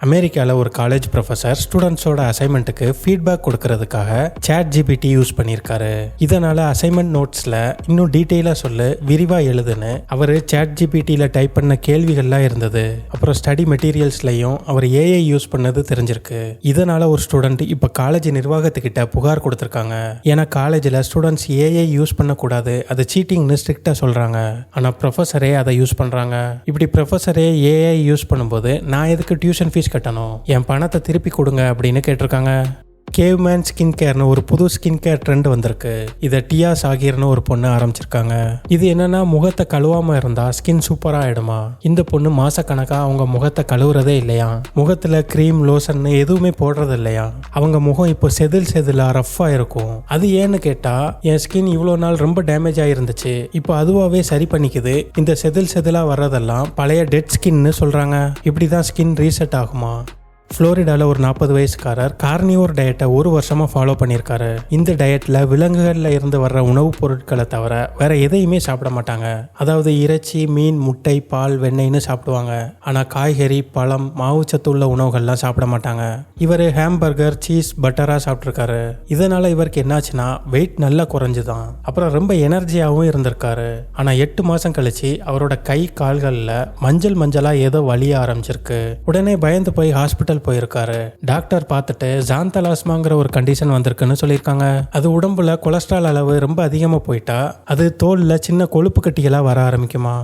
அமெரிக்காவில் ஒரு college professor ஸ்டூடெண்ட்ஸோட அசைன்மெண்ட்டுக்கு feedback கொடுக்கறதுக்காக ChatGPT யூஸ் பண்ணியிருக்காரு. இதனால அசைன்மெண்ட் நோட்ஸில் இன்னும் டீட்டெயிலாக சொல்லு, விரிவாக எழுதுன்னு அவர் ChatGPTயில் டைப் பண்ண கேள்விகள்லாம் இருந்தது. அப்புறம் ஸ்டடி மெட்டீரியல்ஸ்லையும் அவர் AI யூஸ் பண்ணது தெரிஞ்சிருக்கு. இதனால ஒரு ஸ்டூடெண்ட் இப்போ காலேஜ் நிர்வாகத்துக்கிட்ட புகார் கொடுத்துருக்காங்க. ஏன்னா காலேஜில் ஸ்டூடெண்ட்ஸ் AI யூஸ் பண்ணக்கூடாது, அது சீட்டிங்னு ஸ்ட்ரிக்டாக சொல்கிறாங்க. ஆனால் ப்ரொஃபஸரே அதை யூஸ் பண்ணுறாங்க. இப்படி ப்ரொஃபஸரே AI யூஸ் பண்ணும்போது நான் எதுக்கு டியூஷன் ஃபீஸ் கட்டணும், என் பணத்தை திருப்பி கொடுங்க அப்படின்னு கேட்டிருக்காங்க. கேவ்மேன் ஸ்கின் கேர்னு ஒரு புது ஸ்கின் கேர் ட்ரெண்ட் வந்திருக்கு. இதை டியா சாகிர்னு ஒரு பொண்ணு ஆரம்பிச்சிருக்காங்க. இது என்னன்னா, முகத்தை கழுவாம இருந்தா ஸ்கின் சூப்பரா ஆயிடுமா. இந்த பொண்ணு மாசக்கணக்கா அவங்க முகத்தை கழுவுறதே இல்லையா, முகத்துல கிரீம் லோஷன் எதுவுமே போடுறது இல்லையா. அவங்க முகம் இப்போ செதிலா ரஃப்பா இருக்கும். அது ஏன்னு கேட்டா, என் ஸ்கின் இவ்வளோ நாள் ரொம்ப டேமேஜ் ஆயிருந்துச்சு, இப்போ அதுவாகவே சரி பண்ணிக்குது, இந்த செதிலா வர்றதெல்லாம் பழைய டெட் ஸ்கின்னு சொல்றாங்க. இப்படிதான் ஸ்கின் ரீசெட் ஆகுமா. ஃப்ளோரிடாவில் ஒரு 40 வயசுக்காரர் கார்னிவோர் டயட்டை 1 வருஷமாக ஃபாலோ பண்ணியிருக்காரு. இந்த டயட்டில் விலங்குகளில் இருந்து வர்ற உணவுப் பொருட்களை தவிர வேற எதையுமே சாப்பிட மாட்டாங்க. அதாவது இறைச்சி, மீன், முட்டை, பால், வெண்ணெய்னு சாப்பிடுவாங்க. ஆனால் காய்கறி, பழம், மாவுச்சத்து உள்ள உணவுகள்லாம் சாப்பிட மாட்டாங்க. இவர் ஹாம்பர்கர், சீஸ், பட்டராக சாப்பிட்ருக்காரு. இதனால் இவருக்கு என்னாச்சுன்னா வெயிட் நல்லா குறைஞ்சுதான். அப்புறம் ரொம்ப எனர்ஜியாகவும் இருந்திருக்காரு. ஆனால் 8 மாதம் கழிச்சு அவரோட கை கால்களில் மஞ்சளாக ஏதோ வலிய ஆரம்பிச்சிருக்கு. உடனே பயந்து போய் ஹாஸ்பிட்டல் போயிருக்காரு. டாக்டர் பார்த்துட்டு ஜாந்தலாஸ்மாங்கிற ஒரு கண்டிஷன் வந்திருக்குன்னு சொல்லியிருக்காங்க. அது உடம்புல கொலஸ்ட்ரால் அளவு ரொம்ப அதிகமாக போயிட்டா அது தோல்ல சின்ன கொழுப்பு கட்டிகளா வர ஆரம்பிக்குமா.